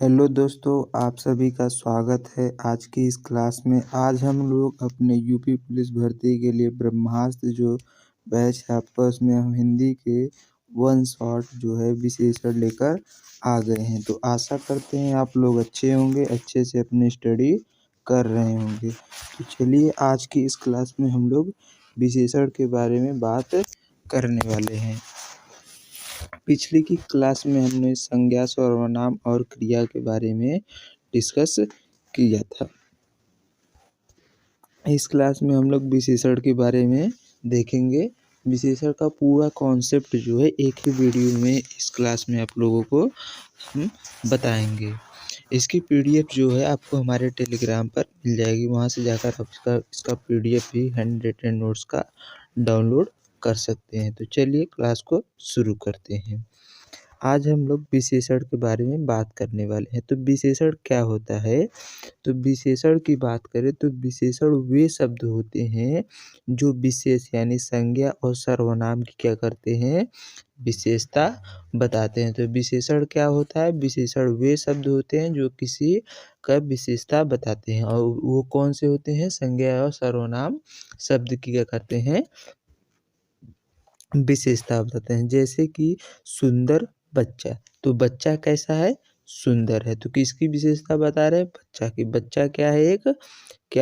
Hello दोस्तों, आप सभी का स्वागत है आज की इस क्लास में। आज हम लोग अपने यूपी पुलिस भर्ती के लिए ब्रह्मास्त्र जो बैच है आपका, उसमें हम हिंदी के वन शॉट जो है विशेषण लेकर आ गए हैं। तो आशा करते हैं आप लोग अच्छे होंगे, अच्छे से अपनी स्टडी कर रहे होंगे। तो चलिए आज की इस क्लास में हम लोग विशेषण के बारे में बात करने वाले हैं। पिछली की क्लास में हमने संज्ञा, सर्वनाम और क्रिया के बारे में डिस्कस किया था। इस क्लास में हम लोग विशेषण के बारे में देखेंगे। विशेषण का पूरा कॉन्सेप्ट जो है एक ही वीडियो में इस क्लास में आप लोगों को हम बताएंगे। इसकी पीडीएफ जो है आपको हमारे टेलीग्राम पर मिल जाएगी, वहां से जाकर आप इसका पीडीएफ भी हैंड रिटन नोट्स का डाउनलोड कर सकते हैं। तो चलिए क्लास को शुरू करते हैं। आज हम लोग विशेषण के बारे में बात करने वाले हैं। तो विशेषण क्या होता है? तो विशेषण की बात करें तो विशेषण वे शब्द होते हैं जो विशेष यानी संज्ञा और सर्वनाम की क्या करते हैं, विशेषता बताते हैं। तो विशेषण क्या होता है? विशेषण वे शब्द होते हैं जो किसी का विशेषता बताते हैं, और वो कौन से होते हैं? संज्ञा और सर्वनाम शब्द की क्या करते हैं, विशेषता बताते हैं। जैसे कि सुंदर बच्चा, तो बच्चा कैसा है? सुंदर है। तो किसकी विशेषता बता रहे हैं? बच्चा की। बच्चा क्या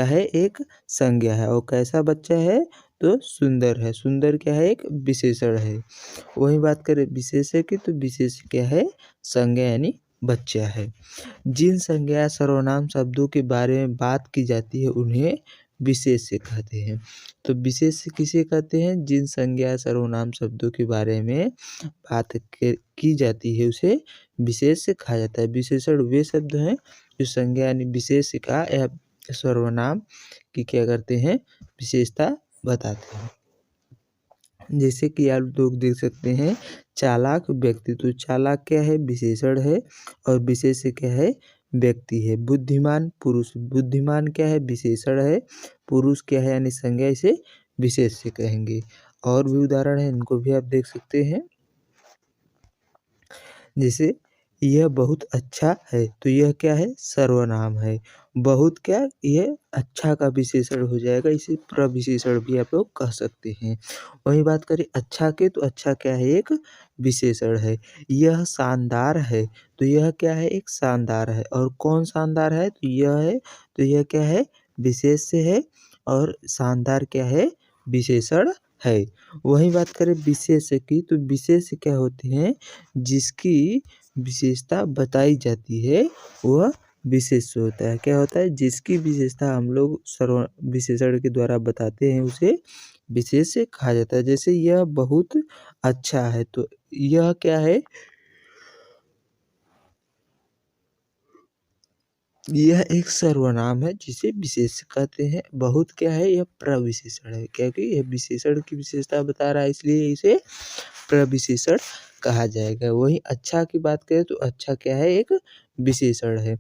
है? एक संज्ञा है। और कैसा बच्चा है? तो सुंदर है। सुंदर क्या है? एक विशेषण है। वही बात करें विशेष्य की, तो विशेष्य क्या है? संज्ञा यानी बच्चा है। जिन संज्ञा सर्वनाम शब्दों के बारे में बात की जाती है उन्हें विशेष्य कहते हैं। तो विशेष्य किसे कहते हैं? जिन संज्ञा सर्वनाम शब्दों के बारे में बात की जाती है उसे विशेष्य कहा जाता है। विशेषण वे शब्द हैं जो संज्ञा यानी विशेष्य का या सर्वनाम की क्या करते हैं, विशेषता बताते हैं। जैसे कि आप लोग देख सकते हैं चालाक व्यक्ति, तो चालाक क्या है? विशेषण है, और विशेष्य क्या है? व्यक्ति है। बुद्धिमान पुरुष, बुद्धिमान क्या है? विशेषण है। पुरुष क्या है यानी संज्ञा, इसे विशेष्य कहेंगे। और भी उदाहरण है, इनको भी आप देख सकते हैं। जैसे यह बहुत अच्छा है, तो यह क्या है? सर्वनाम है। बहुत क्या? यह अच्छा का विशेषण हो जाएगा, इसे प्रविशेषण भी आप लोग कह सकते हैं। वही बात करें अच्छा के, तो अच्छा क्या है? एक विशेषण है। यह शानदार है, तो यह क्या है? एक शानदार है। और कौन शानदार है? तो यह है। तो यह क्या है? विशेष्य है। और शानदार क्या है? विशेषण है। वही बात करें विशेष्य की, तो विशेष्य क्या होते हैं? जिसकी विशेषता बताई जाती है वह विशेष्य होता है। क्या होता है? जिसकी विशेषता हम लोग सर्व विशेषण के द्वारा बताते हैं उसे विशेष्य कहा जाता है। जैसे यह बहुत अच्छा है, तो यह क्या है? यह एक सर्वनाम है जिसे विशेष्य कहते हैं। बहुत क्या है? यह प्रविशेषण है, क्योंकि यह विशेषण की विशेषता बता रहा है, इसलिए इसे प्रविशेषण कहा जाएगा। वहीं अच्छा की बात करें तो अच्छा क्या है? एक विशेषण है।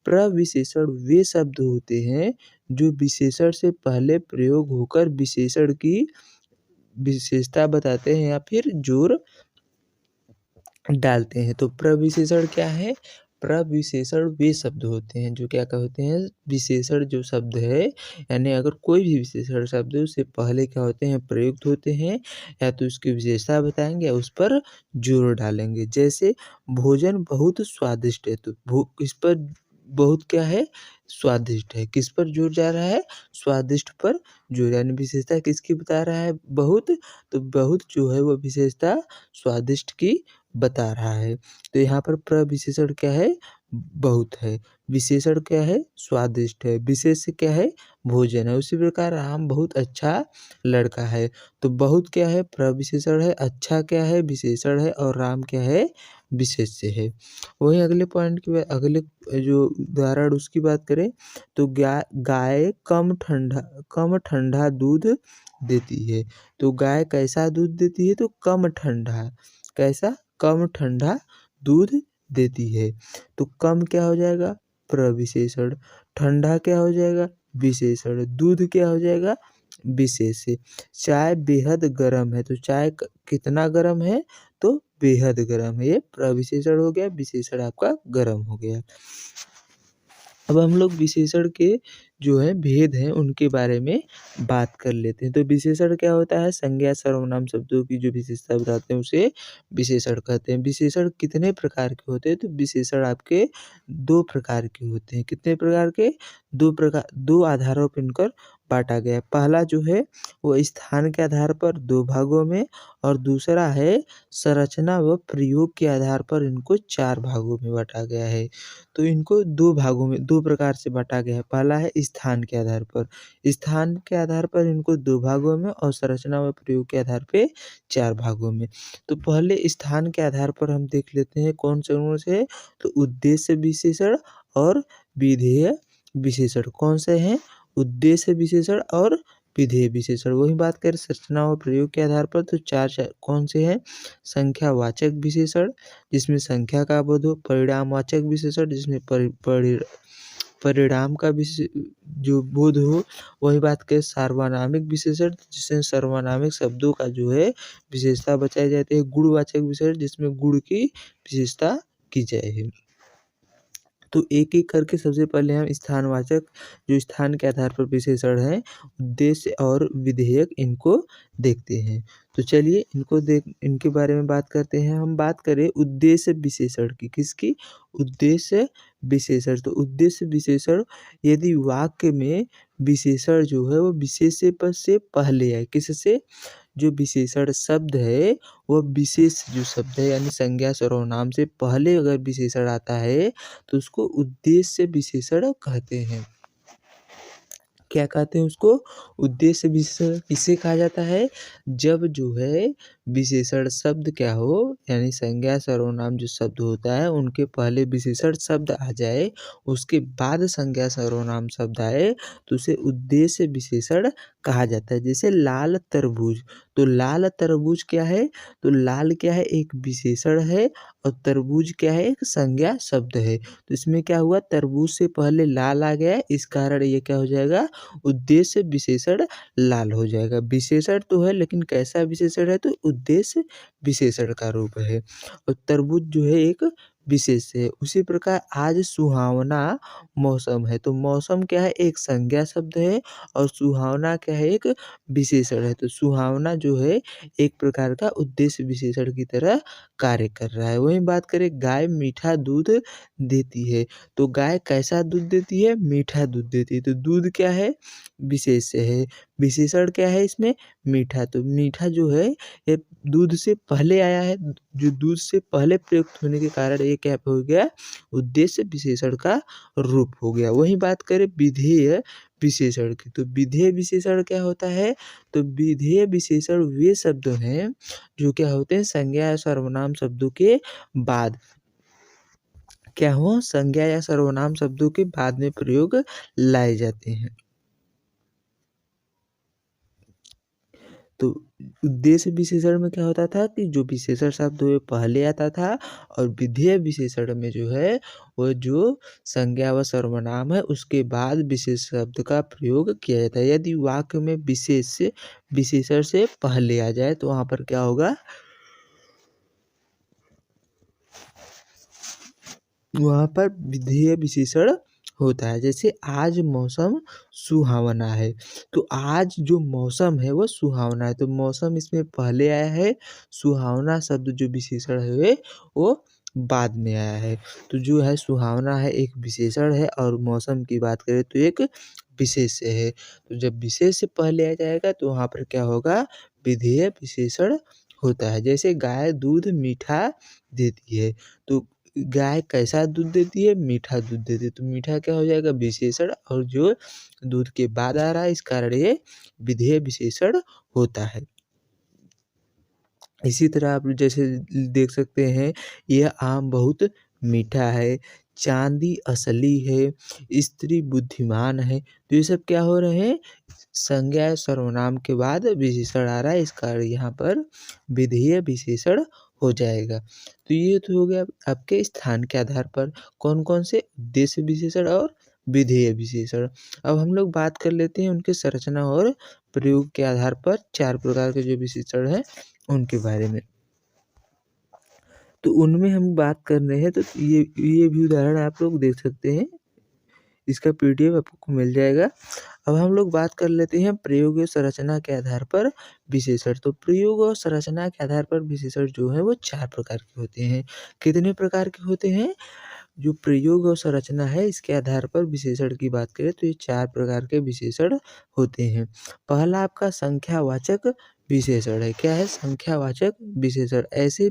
प्रविशेषण वे शब्द होते हैं जो विशेषण से पहले प्रयोग होकर विशेषण की विशेषता बताते हैं या फिर जोर डालते हैं। तो प्रविशेषण क्या है? प्रविशेषण वे शब्द होते हैं जो क्या कहते हैं, विशेषण जो शब्द है, यानी अगर कोई भी विशेषण शब्द है उससे पहले क्या होते हैं, प्रयुक्त होते हैं, या तो उसकी विशेषता बताएंगे या उस पर जोर डालेंगे। जैसे भोजन बहुत स्वादिष्ट है, तो इस पर बहुत क्या है? स्वादिष्ट है। किस पर जोर जा रहा है? स्वादिष्ट पर जोर, यानी विशेषता किसकी बता रहा है? बहुत। तो बहुत जो है वो विशेषता स्वादिष्ट की बता रहा है। तो यहाँ पर प्रविशेषण क्या है? बहुत है। विशेषण क्या है? स्वादिष्ट है। विशेष्य क्या है? भोजन है। उसी प्रकार राम बहुत अच्छा लड़का है, तो बहुत क्या है? प्रविशेषण है। अच्छा क्या है? विशेषण है। और राम क्या है? विशेष्य है। वही अगले पॉइंट की अगले जो उदाहरण उसकी बात करें तो गाय कम ठंडा दूध देती है। तो गाय कैसा दूध देती है? तो कम ठंडा। कैसा? कम ठंडा दूध देती है। तो कम क्या हो जाएगा? प्रविशेषण। ठंडा क्या हो जाएगा? विशेषण। दूध क्या हो जाएगा? विशेष से। चाय बेहद गर्म है, तो चाय कितना गर्म है, तो बेहद गर्म है, ये प्रविशेषण हो गया, विशेषण आपका गर्म हो गया। अब हम लोग विशेषण के जो है भेद हैं उनके बारे में बात कर लेते हैं। तो विशेषण क्या होता है, संज्ञा सर्वनाम शब्दों की जो विशेषता बताते हैं उसे विशेषण कहते हैं। विशेषण कितने प्रकार के होते हैं, तो विशेषण आपके 2 प्रकार के होते हैं। कितने प्रकार के, 2 आधारों पर इनकर बाँटा गया है। पहला जो है वो स्थान के आधार पर 2 भागों में, और दूसरा है संरचना व प्रयोग के आधार पर इनको 4 भागों में बाँटा गया है। तो इनको 2 भागों में 2 प्रकार से बाँटा गया है। पहला है स्थान के आधार पर। स्थान के आधार पर इनको 2 भागों में और संरचना व प्रयोग के आधार पे 4 भागों में। तो पहले स्थान के आधार पर हम देख लेते हैं कौन से, तो उद्देश्य विशेषण और विधेय विशेषण। कौन से हैं, उद्देश्य विशेषण और विधेय विशेषण। वही बात करें संरचना और प्रयोग के आधार पर, तो 4 कौन से हैं, संख्यावाचक विशेषण जिसमें संख्या का बोध हो, परिणामवाचक विशेषण जिसमें परिणाम का जो बोध हो। वही बात करें सार्वनामिक विशेषण जिसमें सार्वनामिक शब्दों का जो है विशेषता बताई जाती है। गुणवाचक विशेषण जिसमें गुण की विशेषता की जाए। तो एक-एक करके सबसे पहले हम स्थानवाचक जो स्थान के आधार पर विशेषण हैं, उद्देश्य और विधेयक इनको देखते हैं। तो चलिए इनके बारे में बात करते हैं। हम बात करें उद्देश्य विशेषण की, किसकी, उद्देश्य विशेषण। तो उद्देश्य विशेषण यदि वाक्य में विशेषण जो है वो विशेष्य पद से पहले है, किससे, जो विशेषण शब्द है वह विशेष जो शब्द है यानी संज्ञा सर्वनाम से पहले अगर विशेषण आता है तो उसको उद्देश्य विशेषण कहते हैं। क्या कहते हैं उसको, उद्देश्य विशेषण। किसे कहा जाता है, जब जो है विशेषण शब्द क्या हो, यानी संज्ञा सर्वनाम जो शब्द होता है उनके पहले विशेषण शब्द आ जाए, उसके बाद संज्ञा सर्वनाम शब्द आए तो उसे उद्देश्य विशेषण कहा जाता है। जैसे लाल तरबूज, तो लाल तरबूज क्या है, तो लाल क्या है, एक विशेषण है, और तरबूज क्या है, एक संज्ञा शब्द है। तो इसमें क्या हुआ, तरबूज से पहले लाल आ गया, इस कारण ये क्या हो जाएगा, उद्देश्य विशेषण लाल हो जाएगा। विशेषण तो है लेकिन कैसा विशेषण है, तो उद्देश्य विशेषण का रूप है, और तरबूज जो है एक विशेष है। उसी प्रकार आज सुहावना मौसम है, तो मौसम क्या है, एक संज्ञा शब्द है, और सुहावना क्या है, एक विशेषण है। तो सुहावना जो है एक प्रकार का उद्देश्य विशेषण की तरह कार्य कर रहा है। वहीं बात करें गाय मीठा दूध देती है, तो गाय कैसा दूध देती है, मीठा दूध देती है। तो दूध क्या है, विशेष्य है, विशेषण क्या है इसमें, मीठा। तो मीठा जो है ये दूध से पहले आया है, जो दूध से पहले प्रयुक्त होने के कारण ये क्या हो गया, उद्देश्य विशेषण का रूप हो गया। वहीं बात करें विधेय विशेषण की, तो विधेय विशेषण क्या होता है, तो विधेय विशेषण वे शब्द हैं जो क्या होते हैं, संज्ञा या सर्वनाम शब्दों के बाद क्या हो, संज्ञा या सर्वनाम शब्दों के बाद में प्रयोग लाए जाते हैं। तो उद्देश्य विशेषण में क्या होता था कि जो विशेषण शब्द वो पहले आता था, और विधेय विशेषण में जो है वो जो संज्ञा व सर्वनाम है उसके बाद विशेष शब्द का प्रयोग किया जाता है। यदि वाक्य में विशेषण से पहले आ जाए तो वहाँ पर क्या होगा, वहाँ पर विधेय विशेषण होता है। जैसे आज मौसम सुहावना है, तो आज जो मौसम है वो सुहावना है, तो मौसम इसमें पहले आया है, सुहावना शब्द जो विशेषण है वो बाद में आया है। तो जो है सुहावना है एक विशेषण है, और मौसम की बात करें तो एक विशेष्य है। तो जब विशेष्य पहले आ जाएगा तो वहाँ पर क्या होगा, विधेय विशेषण होता है। जैसे गाय दूध मीठा देती है, तो गाय कैसा दूध देती है, मीठा दूध देती है। तो मीठा क्या हो जाएगा, विशेषण, और जो दूध के बाद आ रहा है इस कारण ये विधेय विशेषण होता है। इसी तरह आप जैसे देख सकते हैं, यह आम बहुत मीठा है, चांदी असली है, स्त्री बुद्धिमान है। तो ये सब क्या हो रहे हैं, संज्ञा या सर्वनाम के बाद विशेषण आ रहा है, इस कारण यहाँ पर विधेय विशेषण हो जाएगा। तो ये तो हो गया आपके स्थान के आधार पर कौन कौन से, उद्देश्य विशेषण और विधेय विशेषण। अब हम लोग बात कर लेते हैं उनके संरचना और प्रयोग के आधार पर 4 प्रकार के जो विशेषण हैं उनके बारे में। तो उनमें हम बात कर रहे हैं, तो ये भी उदाहरण आप लोग देख सकते हैं, इसका पीडीएफ आपको मिल जाएगा। अब हम लोग बात कर लेते हैं प्रयोग और संरचना के आधार पर विशेषण। तो प्रयोग और संरचना के आधार पर विशेषण जो है वो 4 प्रकार के होते हैं। कितने प्रकार के होते हैं? जो प्रयोग और संरचना है इसके आधार पर विशेषण की बात करें तो ये 4 प्रकार के विशेषण होते हैं। पहला आपका संख्यावाचक विशेषण है। क्या है? संख्यावाचक विशेषण। ऐसे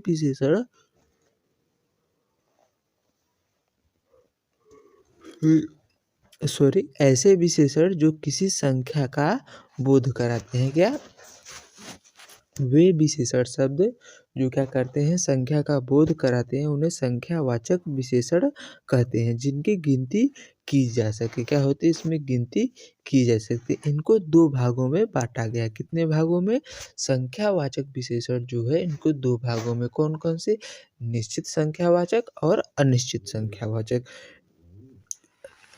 विशेषण जो किसी संख्या का बोध कराते हैं। क्या? वे विशेषण शब्द जो क्या करते हैं? संख्या का बोध कराते हैं, उन्हें संख्यावाचक विशेषण कहते हैं, जिनकी गिनती की जा सके। क्या होती है? इसमें गिनती की जा सकती है। इनको 2 भागों में बांटा गया। कितने भागों में? संख्यावाचक विशेषण जो है इनको 2 भागों में। कौन कौन से? निश्चित संख्यावाचक और अनिश्चित संख्यावाचक।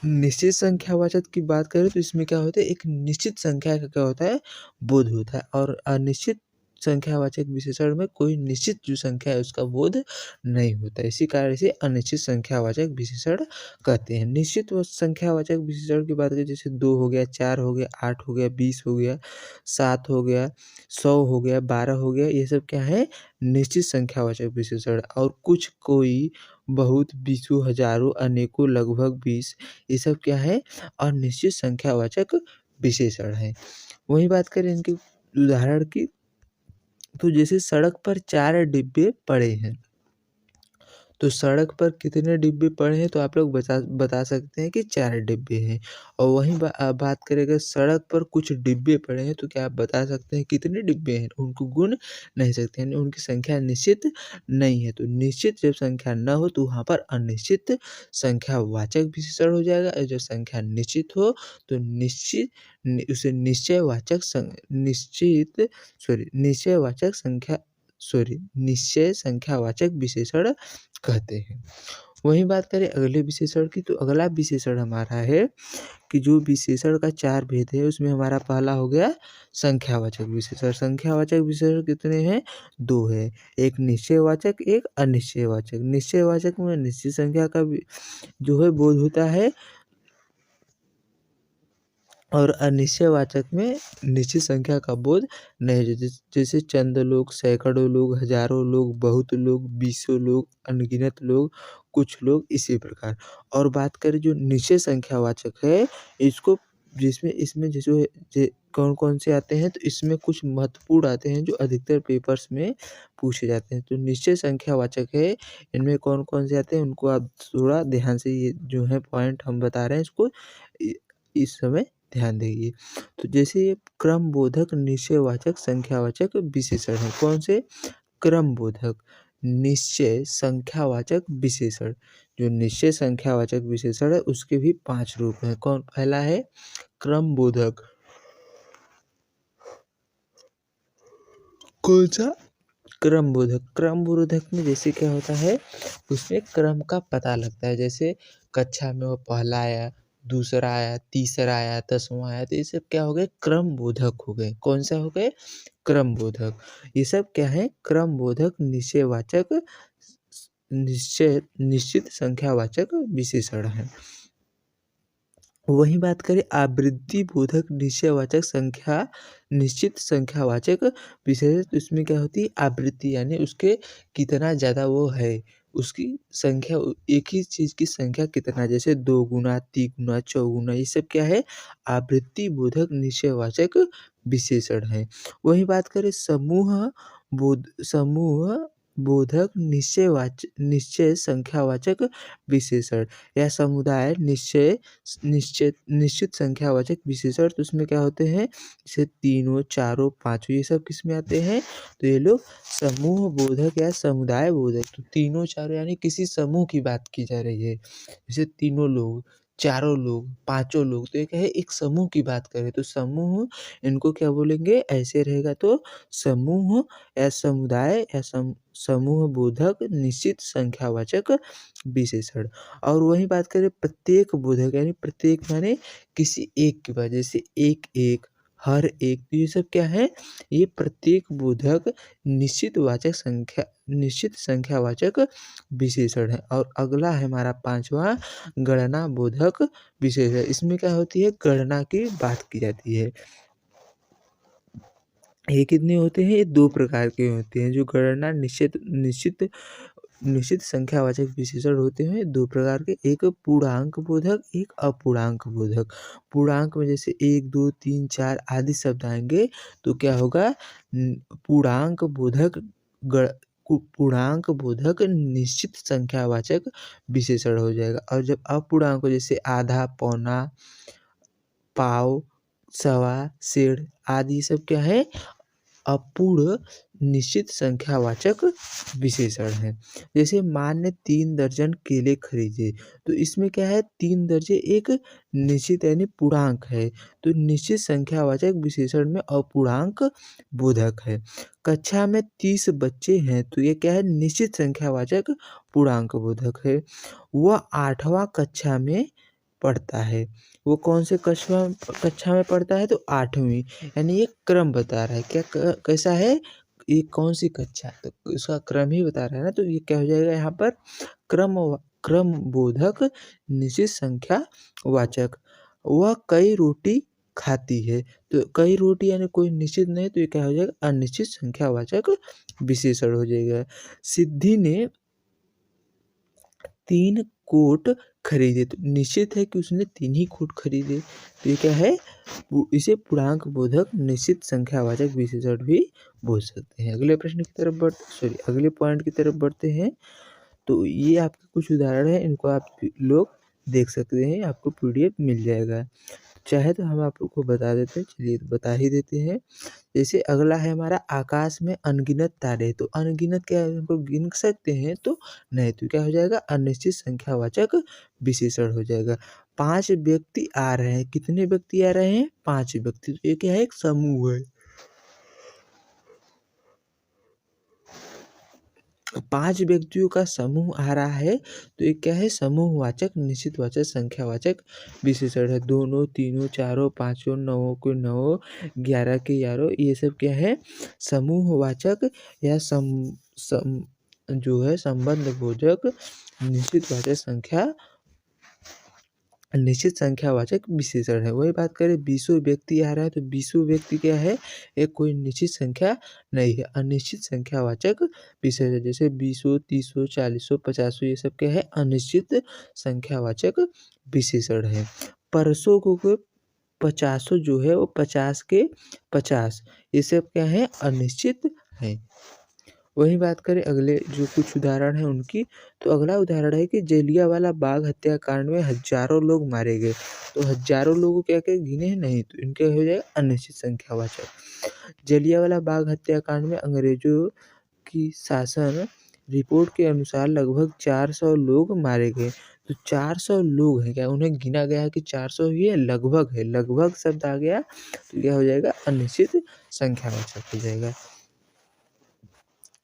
निश्चित संख्यावाचक की बात करें तो इसमें क्या होता है? एक निश्चित संख्या का क्या होता है? बोध होता है। और अनिश्चित संख्यावाचक विशेषण में कोई निश्चित जो संख्या है उसका बोध नहीं होता है। इसी कारण से अनिश्चित संख्यावाचक विशेषण कहते हैं। निश्चित संख्यावाचक विशेषण की बात करें, जैसे 2 हो गया, 4 हो गया, 8 हो गया, 20 हो गया, 7 हो गया, 100 हो गया, 12 हो गया, ये सब क्या है? निश्चित संख्यावाचक विशेषण। और कुछ, कोई, बहुत, बीसों, हजारों, अनेकों, लगभग, 20, ये सब क्या है? अनिश्चित संख्यावाचक विशेषण है। वहीं बात करें इनके उदाहरण की, तो जैसे सड़क पर 4 डिब्बे पड़े हैं। तो सड़क पर कितने डिब्बे पड़े हैं? तो आप लोग बता सकते हैं कि 4 डिब्बे हैं। और वहीं बात करें अगर सड़क पर कुछ डिब्बे पड़े हैं, तो क्या आप बता सकते हैं कितने डिब्बे हैं? उनको गुण नहीं सकते, यानी उनकी संख्या निश्चित नहीं है। तो निश्चित जब संख्या न हो तो वहाँ पर अनिश्चित संख्यावाचक विशेषण हो जाएगा। और जब संख्या निश्चित हो तो उसे निश्चय संख्यावाचक विशेषण कहते हैं। वहीं बात करें अगले विशेषण की, तो अगला विशेषण हमारा है कि जो विशेषण का 4 भेद है उसमें हमारा पहला हो गया संख्यावाचक विशेषण। संख्यावाचक विशेषण कितने हैं? 2 है। एक निश्चयवाचक, एक अनिश्चयवाचक। निश्चयवाचक में निश्चित संख्या का जो है बोध होता है, और अनिश्चयवाचक में निश्चित संख्या का बोध नहीं। जैसे चंद लोग, सैकड़ों लोग, हजारों लोग, बहुत लोग, बीसों लोग, अनगिनत लोग, कुछ लोग, इसी प्रकार। और बात करें जो निश्चित संख्यावाचक है इसको, इसमें जैसे कौन-कौन से आते हैं, तो इसमें कुछ महत्वपूर्ण आते हैं जो अधिकतर पेपर्स में पूछे जाते हैं। तो निश्चित संख्यावाचक है, इनमें कौन-कौन से आते हैं उनको आप थोड़ा ध्यान से, ये जो है पॉइंट हम बता रहे हैं इसको इस समय ध्यान देंगे। तो जैसे ये क्रमबोधक निश्चयवाचक संख्यावाचक विशेषण है। कौन से? क्रमबोधक निश्चय संख्यावाचक विशेषण। जो निश्चय संख्यावाचक विशेषण है उसके भी 5 रूप हैं। कौन? पहला है क्रमबोधक। कौन सा? क्रमबोधक। क्रमबोधक में जैसे क्या होता है, उसमें क्रम का पता लगता है। जैसे कक्षा में वो पहला आया, दूसरा आया, तीसरा आया, 10वां आया, तो ये सब क्या हो गए? क्रमबोधक हो गए। कौन सा हो गए? क्रमबोधक। ये सब क्या है? क्रमबोधक निश्चयवाचक निश्चित संख्यावाचक विशेषण है। वहीं बात करें आवृत्ति बोधक निश्चित संख्यावाचक विशेषण, तो इसमें क्या होती है? आवृत्ति, यानी उसके कितना ज़्यादा वो है, उसकी संख्या, एक ही चीज़ की संख्या कितना, जैसे 2 गुना, 3 गुना, 4 गुना, ये सब क्या है? आवृत्ति बोधक निश्चयवाचक विशेषण है। वहीं बात करें समूह बोधक निश्चय संख्यावाचक विशेषण, या समुदाय निश्चित संख्यावाचक विशेषण, तो उसमें क्या होते हैं? जैसे 3, 4, 5, ये सब किस में आते हैं? तो ये लोग समूह बोधक या समुदाय बोधक। तो 3, 4 यानी किसी समूह की बात की जा रही है, जैसे तीनों लोग, चारों लोग, पाँचों लोग, तो ये क्या है एक समूह की बात करें तो समूह इनको क्या बोलेंगे ऐसे रहेगा तो समूह या समुदाय या समूह बोधक निश्चित संख्यावाचक विशेषण। और वहीं बात करें प्रत्येक बोधक यानी प्रत्येक माने किसी एक के बाद जैसे एक-एक, हर एक, तो ये सब क्या है? ये प्रत्येक बोधक निश्चित संख्यावाचक विशेषण है। और अगला है हमारा 5वां गणना बोधक विशेषण। इसमें क्या होती है गणना की बात की जाती है। ये कितने होते हैं? ये 2 प्रकार के होते हैं जो गणना निश्चित संख्यावाचक विशेषण होते हैं 2 प्रकार के, एक पूर्णांक बोधक, एक अपूर्णांक बोधक। पूर्णांक में जैसे 1, 2, 3, 4 आदि शब्द आएँगे तो क्या होगा पूर्णांक बोधक ग पूर्णांक बोधक निश्चित संख्यावाचक विशेषण हो जाएगा। और जब अपूर्णांक हो जैसे आधा, पौना, पाव, सवा, सेर आदि सब क्या है? अपूर्ण निश्चित संख्यावाचक विशेषण है। जैसे मान लें 3 दर्जन केले खरीदे, तो इसमें क्या है 3 दर्जे एक निश्चित यानी पूर्णांक है, तो निश्चित संख्यावाचक विशेषण में अपूर्णांक बोधक है। कक्षा में 30 बच्चे हैं, तो ये क्या है निश्चित संख्यावाचक पूर्णांक बोधक है। वह 8वां कक्षा में पढ़ता है। वो कौन से कक्षा में पढ़ता है? तो 8वीं, यानी ये क्रम बता रहा है। क्या कैसा है? ये कौन सी कक्षा है? तो इसका क्रम ही बता रहा है ना, तो ये क्या हो जाएगा यहाँ पर क्रम बोधक निश्चित संख्या वाचक। वह कई रोटी खाती है, तो कई रोटी यानी कोई निश्चित नहीं, तो ये क्या हो जाएगा अनिश्चित संख्यावाचक विशेषण हो जाएगा। सिद्धि ने 3 कोट खरीदे, तो निश्चित है कि उसने 3 ही कोट खरीदे, तो ये क्या है इसे पूर्णांक बोधक निश्चित संख्यावाचक विशेषण भी बोल सकते हैं। अगले पॉइंट की तरफ बढ़ते हैं। तो ये आपके कुछ उदाहरण हैं, इनको आप लोग देख सकते हैं, आपको पीडीएफ मिल जाएगा। चाहे तो हम आप लोग को बता देते हैं, चलिए बता ही देते हैं। जैसे अगला है हमारा आकाश में अनगिनत तारे, तो अनगिनत क्या है उनको गिन सकते हैं? तो नहीं, तो क्या हो जाएगा अनिश्चित संख्यावाचक विशेषण हो जाएगा। 5 व्यक्ति आ रहे हैं, कितने व्यक्ति आ रहे हैं? 5 व्यक्ति, तो ये क्या है एक समूह है। 5 व्यक्तियों का समूह आ रहा है, तो ये क्या है समूहवाचक निश्चितवाचक संख्यावाचक विशेषण है। दोनों, तीनों, चारों, पाँचों, नौों के नौों, 11 के 11 ये सब क्या है समूहवाचक या जो है संबंध बोधक निश्चित संख्यावाचक विशेषण है। वही बात करें 20 व्यक्ति आ रहा है, तो 20 व्यक्ति क्या है एक कोई निश्चित संख्या नहीं है, अनिश्चित संख्यावाचक विशेषण। जैसे 20, 30, 40, 50 ये सब क्या है अनिश्चित संख्यावाचक विशेषण है। परसों को 50 जो है वो 50 के 50 ये सब क्या है अनिश्चित है। वही बात करें अगले जो कुछ उदाहरण हैं उनकी, तो अगला उदाहरण है कि जलियांवाला बाग हत्याकांड में हज़ारों लोग मारे गए, तो हज़ारों लोगों क्या-क्या गिने हैं? नहीं, तो इनके हो जाएगा अनिश्चित संख्यावाचक। जलियांवाला बाग हत्याकांड में अंग्रेजों की शासन रिपोर्ट के अनुसार लगभग 400 लोग मारे गए, तो 400 लोग हैं क्या उन्हें गिना गया है कि 400 ही है? लगभग है, लगभग शब्द आ गया तो क्या हो जाएगा अनिश्चित संख्यावाचक हो जाएगा।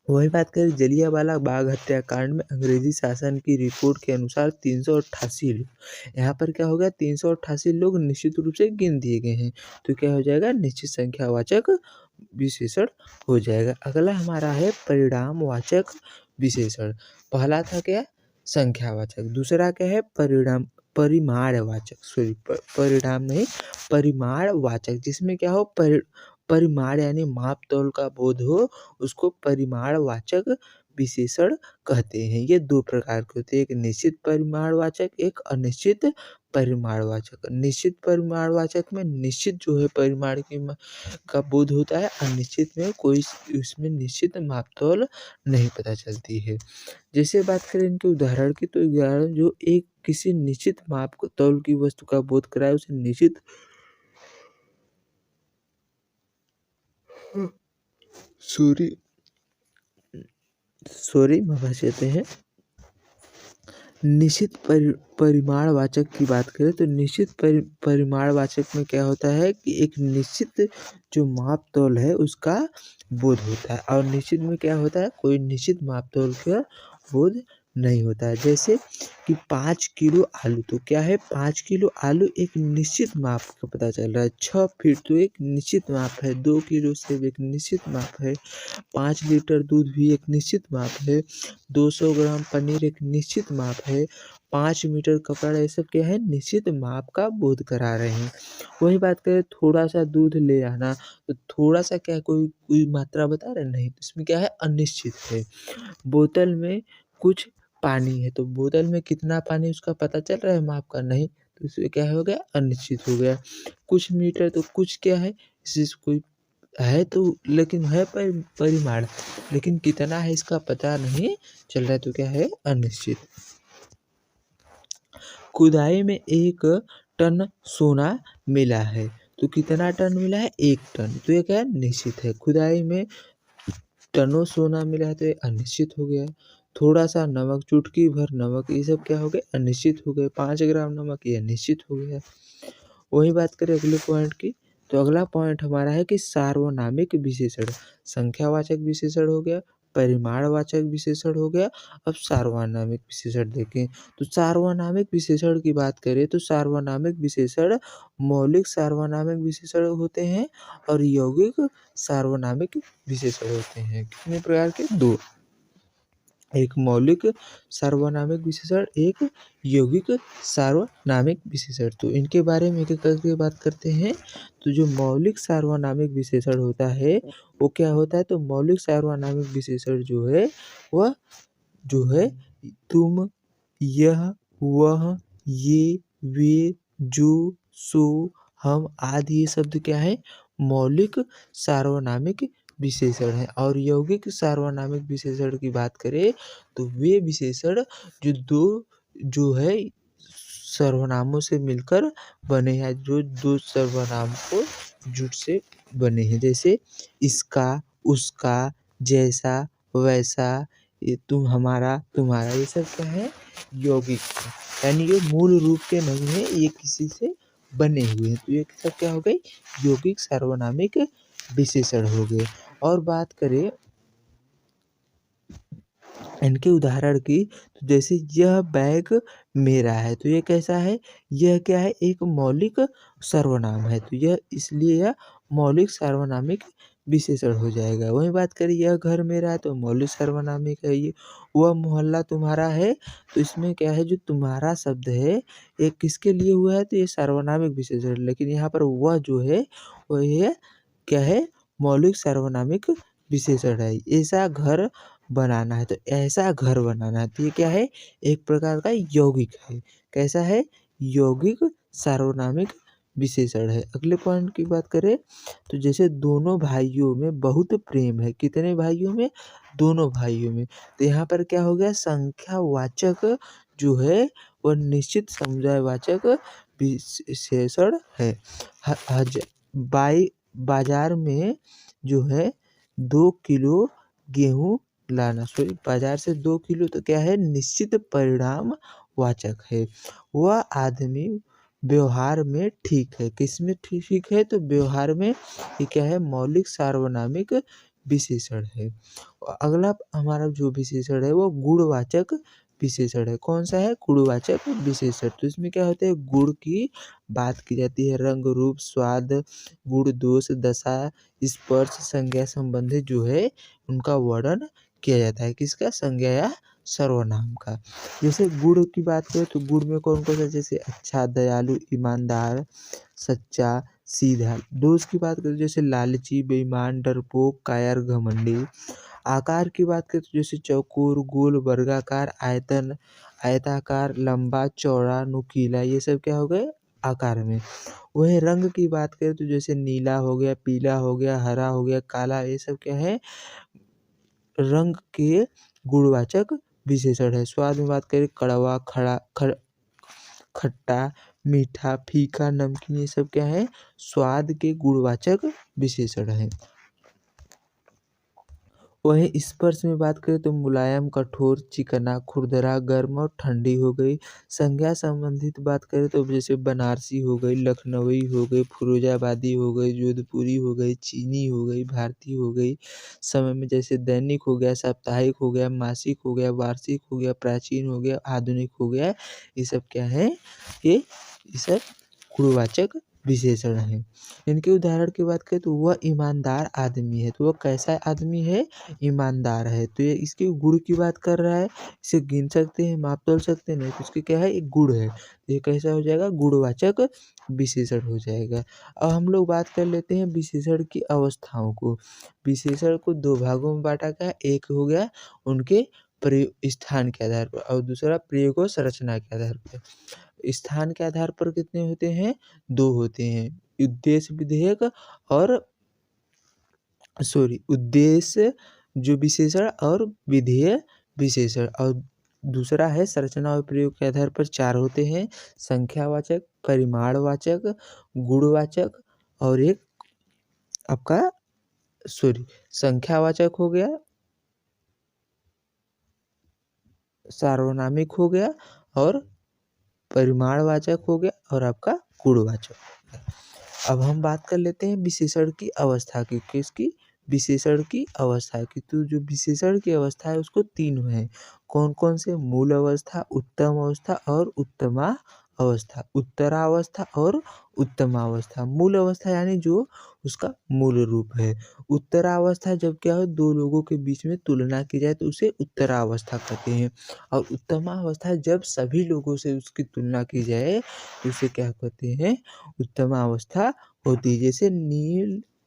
वही बात करें जलियांवाला बाग हत्याकांड में अंग्रेजी शासन की रिपोर्ट के अनुसार 388 लोग, यहाँ पर क्या होगा 388 लोग निश्चित रूप से गिन दिए गए हैं, तो क्या हो जाएगा निश्चित संख्यावाचक विशेषण हो जाएगा। अगला हमारा है परिणामवाचक विशेषण। पहला था क्या संख्यावाचक, दूसरा क्या है परिमाणवाचक, परिमाणवाचक, जिसमें क्या हो परिमाण यानी माप तौल का बोध हो उसको परिमाणवाचक विशेषण कहते हैं। ये 2 प्रकार के होते हैं, एक निश्चित परिमाणवाचक, एक अनिश्चित परिमाणवाचक। निश्चित परिमाणवाचक में निश्चित जो है परिमाण का बोध होता है, अनिश्चित में कोई उसमें निश्चित माप तौल नहीं पता चलती है। जैसे बात करें इनके उदाहरण की, तो उदाहरण जो एक किसी निश्चित माप तौल की वस्तु का बोध कराए उसे निश्चित मापा कहते हैं। निश्चित परिमाणवाचक की बात करें तो निश्चित परिमाणवाचक में क्या होता है कि एक निश्चित जो माप-तौल है उसका बोध होता है और निश्चित में क्या होता है, कोई निश्चित माप-तौल का बोध नहीं होता है। जैसे कि 5 किलो आलू, तो क्या है 5 किलो आलू एक निश्चित माप का पता चल रहा है। 6 फीट तो एक निश्चित माप है, 2 किलो सेब एक निश्चित माप है, 5 लीटर दूध भी एक निश्चित माप है, 200 ग्राम पनीर एक निश्चित माप है, 5 मीटर कपड़ा, ये सब क्या है निश्चित माप का बोध करा रहे हैं। वही बात करें थोड़ा-सा दूध ले आना, तो थोड़ा-सा क्या कोई मात्रा बता रहे हैं? नहीं, इसमें क्या है अनिश्चित है। बोतल में कुछ पानी है, तो बोतल में कितना पानी उसका पता चल रहा है माप का? नहीं, तो इसमें क्या हो गया अनिश्चित हो गया। कुछ मीटर तो कुछ क्या है इस कोई है तो लेकिन है परिमाण, लेकिन कितना है इसका पता नहीं चल रहा है, तो क्या है अनिश्चित। खुदाई में 1 टन सोना मिला है, तो कितना टन मिला है? 1 टन, तो ये क्या है निश्चित है। खुदाई में टनों सोना मिला है तो ये अनिश्चित हो गया। थोड़ा-सा नमक, चुटकी भर नमक, ये सब क्या हो गए अनिश्चित हो गए। 5 ग्राम नमक ये निश्चित हो गया। वही बात करें अगले पॉइंट की, तो अगला पॉइंट हमारा है कि सार्वनामिक विशेषण, संख्यावाचक विशेषण हो गया, परिमाणवाचक विशेषण हो गया। अब सार्वनामिक विशेषण देखें, तो सार्वनामिक विशेषण की बात करें तो सार्वनामिक विशेषण मौलिक सार्वनामिक विशेषण होते हैं और यौगिक सार्वनामिक विशेषण होते हैं। कितने प्रकार के? 2। एक मौलिक सार्वनामिक विशेषण, एक यौगिक सार्वनामिक विशेषण। तो इनके बारे में एक-एक करके बात करते हैं। तो जो मौलिक सार्वनामिक विशेषण होता है वो क्या होता है? तो मौलिक सार्वनामिक विशेषण जो है वह जो है तुम, यह, वह, ये, वे, जो, सो, हम आदि ये शब्द क्या है? मौलिक सार्वनामिक विशेषण है। और यौगिक सार्वनामिक विशेषण की बात करें तो वे विशेषण जो 2 जो है सर्वनामों से मिलकर बने हैं, जो 2 सर्वनाम को जुट से बने हैं। जैसे इसका, उसका, जैसा, वैसा, ये तुम, हमारा, तुम्हारा, ये सब क्या है यौगिक है। यानी ये मूल रूप के नहीं है, ये किसी से बने हुए हैं। तो ये सब क्या हो गई यौगिक सार्वनामिक विशेषण हो गए। और बात करें इनके उदाहरण की, तो जैसे यह बैग मेरा है, तो ये कैसा है? यह क्या है? एक मौलिक सर्वनाम है, तो यह इसलिए यह मौलिक सार्वनामिक विशेषण हो जाएगा। वहीं बात करें यह घर मेरा है, तो मौलिक सार्वनामिक है ये। वह मोहल्ला तुम्हारा है, तो इसमें क्या है जो तुम्हारा शब्द है ये किसके लिए हुआ है? तो ये सार्वनामिक विशेषण, लेकिन यहाँ पर वह जो है वह ये क्या है? मौलिक सार्वनामिक विशेषण है। ऐसा घर बनाना है, तो ऐसा घर बनाना है, तो ये क्या है? एक प्रकार का यौगिक है। कैसा है? यौगिक सार्वनामिक विशेषण है। अगले पॉइंट की बात करें तो जैसे दोनों भाइयों में बहुत प्रेम है। कितने भाइयों में? दोनों भाइयों में। तो यहाँ पर क्या हो गया? संख्यावाचक जो है वह निश्चित समुदायवाचक विशेषण है। ह हज बाज़ार में जो है 2 किलो गेहूँ लाना, सॉरी बाज़ार से 2 किलो, तो क्या है निश्चित परिणाम वाचक है। वह आदमी व्यवहार में ठीक है। किसमें ठीक है? तो व्यवहार में। ये क्या है? मौलिक सार्वनामिक विशेषण है। अगला हमारा जो विशेषण है वो गुणवाचक विशेषण है। कौन-सा है? गुणवाचक विशेषण। तो इसमें क्या होता है? गुण की बात की जाती है। रंग, रूप, स्वाद, गुण, दोष, दशा, स्पर्श, संज्ञा संबंधी जो है उनका वर्णन किया जाता है। किसका? संज्ञा या सर्वनाम का। जैसे गुण की बात करें तो गुण में कौन-कौन सा? जैसे अच्छा, दयालु, ईमानदार, सच्चा, सीधा। दोष की बात करें जैसे लालची, बेईमान, डरपोक, कायर, घमंडी। आकार की बात करें तो जैसे चौकोर, गोल, वर्गाकार, आयतन, आयताकार, लंबा, चौड़ा, नुकीला, ये सब क्या हो गए? आकार में। वहीं रंग की बात करें तो जैसे नीला हो गया, पीला हो गया, हरा हो गया, काला, ये सब क्या है? रंग के गुणवाचक विशेषण है। स्वाद में बात करें कड़वा, खट्टा, मीठा, फीका, नमकीन, ये सब क्या है? स्वाद के गुणवाचक विशेषण है। वहीं स्पर्श में बात करें तो मुलायम, कठोर, चिकना, खुरदरा, गर्म और ठंडी हो गई। संज्ञा संबंधित बात करें तो जैसे बनारसी हो गई, लखनवी हो गई, फिरोजाबादी हो गई, जोधपुरी हो गई, चीनी हो गई, भारतीय हो गई। समय में जैसे दैनिक हो गया, साप्ताहिक हो गया, मासिक हो गया, वार्षिक हो गया, प्राचीन हो गया, आधुनिक हो गया। ये सब क्या है? ये सब गुणवाचक विशेषण हैं। इनके उदाहरण की बात करें तो वह ईमानदार आदमी है, तो वह कैसा आदमी है? ईमानदार है। तो ये इसके गुण की बात कर रहा है, इसे गिन सकते हैं, माप तोल सकते हैं, नहीं तो इसके क्या है? एक गुण है। तो ये कैसा हो जाएगा? गुणवाचक विशेषण हो जाएगा। अब हम लोग बात कर लेते हैं विशेषण की अवस्थाओं को। विशेषण को दो भागों में बांटा गया, एक हो गया उनके प्रयोग स्थान के आधार पर और दूसरा प्रयोग और संरचना के आधार पर। स्थान के आधार पर कितने होते हैं? 2 होते हैं। उद्देश्य विधेयक और उद्देश्य जो विशेषण और विधेय विशेषण, और दूसरा है संरचना और प्रयोग के आधार पर 4 होते हैं। संख्यावाचक, परिमाणवाचक, गुणवाचक और एक आपका संख्यावाचक हो गया, सार्वनामिक हो गया और परिमाणवाचक हो गया और आपका गुणवाचक हो गया। अब हम बात कर लेते हैं विशेषण की अवस्था की। किसकी? विशेषण की अवस्था की। तो जो विशेषण की अवस्था है उसको 3 है। कौन-कौन से? मूल अवस्था, उत्तम अवस्था और उत्तमा अवस्था। उत्तरावस्था और उत्तमावस्था। मूल अवस्था यानी जो उसका मूल रूप है। उत्तरावस्था जब क्या हो? 2 लोगों के बीच में तुलना की जाए तो उसे उत्तरावस्था कहते हैं। और उत्तमावस्था जब सभी लोगों से उसकी तुलना की जाए तो उसे क्या कहते हैं? उत्तमावस्था होती है। जैसे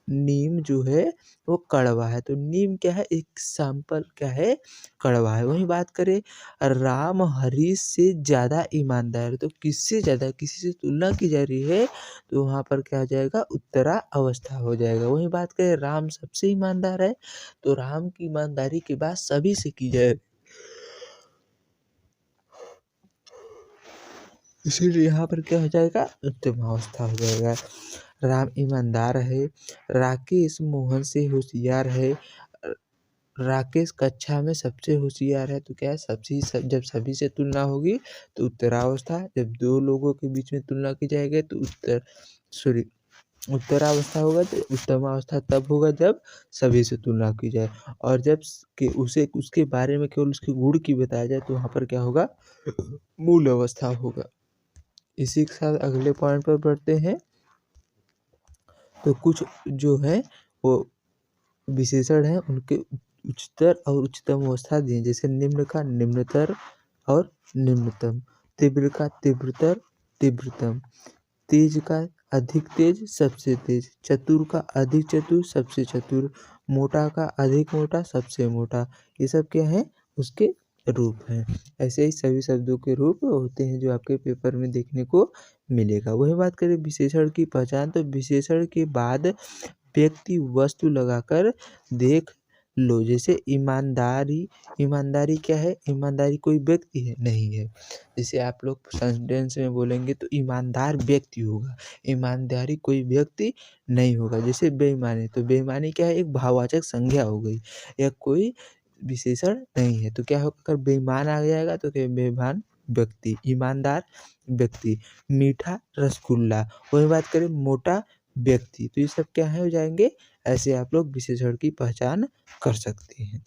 नीम जो है वो कड़वा है, तो नीम क्या है? एक सैंपल क्या है? कड़वा है। वहीं बात करें राम हरीश से ज़्यादा ईमानदार है, तो किससे ज़्यादा? किसी से तुलना की जा रही है तो वहाँ पर क्या हो जाएगा? उत्तरा अवस्था हो जाएगा। वहीं बात करें राम सबसे ईमानदार है, तो राम की ईमानदारी की बात सभी से की जाए, इसीलिए यहाँ पर क्या हो जाएगा? उत्तम अवस्था हो जाएगा। राम ईमानदार है, राकेश मोहन से होशियार है, राकेश कक्षा में सबसे होशियार है, तो क्या है? जब सभी से तुलना होगी तो उत्तरावस्था, जब 2 लोगों के बीच में तुलना की जाएगी तो उत्तरावस्था होगा, तो उत्तमावस्था तब होगा जब सभी से तुलना की जाए, और जब उसके बारे में केवल उसके गुण की बताया जाए तो वहाँ पर क्या होगा? मूल अवस्था होगा। इसी के साथ अगले पॉइंट पर बढ़ते हैं। तो कुछ जो है वो विशेषण है उनके उच्चतर और उच्चतम अवस्था दी, जैसे निम्न का निम्नतर और निम्नतम, तीव्र का तीव्रतर, तीव्रतम, तेज का अधिक तेज, सबसे तेज, चतुर का अधिक चतुर, सबसे चतुर, मोटा का अधिक मोटा, सबसे मोटा। ये सब क्या है? उसके रूप हैं। ऐसे ही सभी शब्दों के रूप होते हैं जो आपके पेपर में देखने को मिलेगा। वही बात करें विशेषण की पहचान, तो विशेषण के बाद व्यक्ति वस्तु लगाकर देख लो। जैसे ईमानदारी, ईमानदारी क्या है? ईमानदारी कोई व्यक्ति है? नहीं है। जैसे आप लोग सेंटेंस में बोलेंगे तो ईमानदार व्यक्ति होगा, ईमानदारी कोई व्यक्ति नहीं होगा। जैसे बेईमानी, तो बेईमानी क्या है? एक भाववाचक संज्ञा हो गई, यह कोई विशेषण नहीं है। तो क्या होगा? अगर बेईमान आ जाएगा तो क्या? बेईमान व्यक्ति, ईमानदार व्यक्ति। मीठा रसगुल्ला, वही बात करें मोटा व्यक्ति, तो ये सब क्या है? हो जाएंगे। ऐसे आप लोग विशेषण की पहचान कर सकते हैं।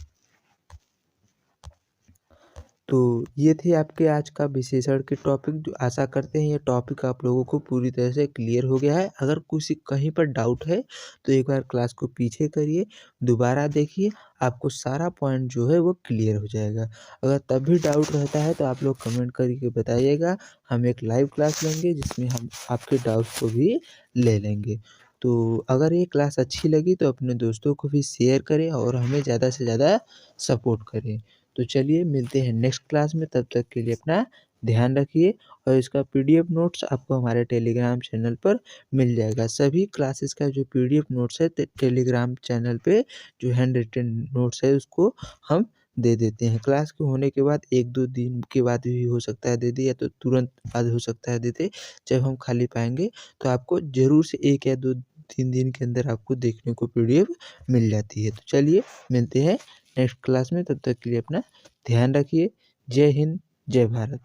तो ये थे आपके आज का विशेषण के टॉपिक। जो आशा करते हैं ये टॉपिक आप लोगों को पूरी तरह से क्लियर हो गया है। अगर कुछ कहीं पर डाउट है तो एक बार क्लास को पीछे करिए, दोबारा देखिए, आपको सारा पॉइंट जो है वो क्लियर हो जाएगा। अगर तब भी डाउट रहता है तो आप लोग कमेंट करके बताइएगा। हम एक लाइव क्लास लेंगे जिसमें हम आपके डाउट्स को भी ले लेंगे। तो अगर ये क्लास अच्छी लगी तो अपने दोस्तों को भी शेयर करें और हमें ज़्यादा से ज़्यादा सपोर्ट करें। तो चलिए मिलते हैं नेक्स्ट क्लास में, तब तक के लिए अपना ध्यान रखिए। और इसका पीडीएफ नोट्स आपको हमारे टेलीग्राम चैनल पर मिल जाएगा। सभी क्लासेस का जो पीडीएफ नोट्स है टेलीग्राम चैनल पे जो हैंड रिटन नोट्स है उसको हम दे देते हैं। क्लास के होने के बाद 1-2 दिन के बाद भी हो सकता है दे दें, या तो तुरंत बाद हो सकता है दे दें। जब हम खाली पाएंगे तो आपको ज़रूर से 1 या 2-3 दिन के अंदर आपको देखने को पीडीएफ मिल जाती है। तो चलिए मिलते हैं नेक्स्ट क्लास में। तब तक के लिए अपना ध्यान रखिए। जय हिंद, जय भारत।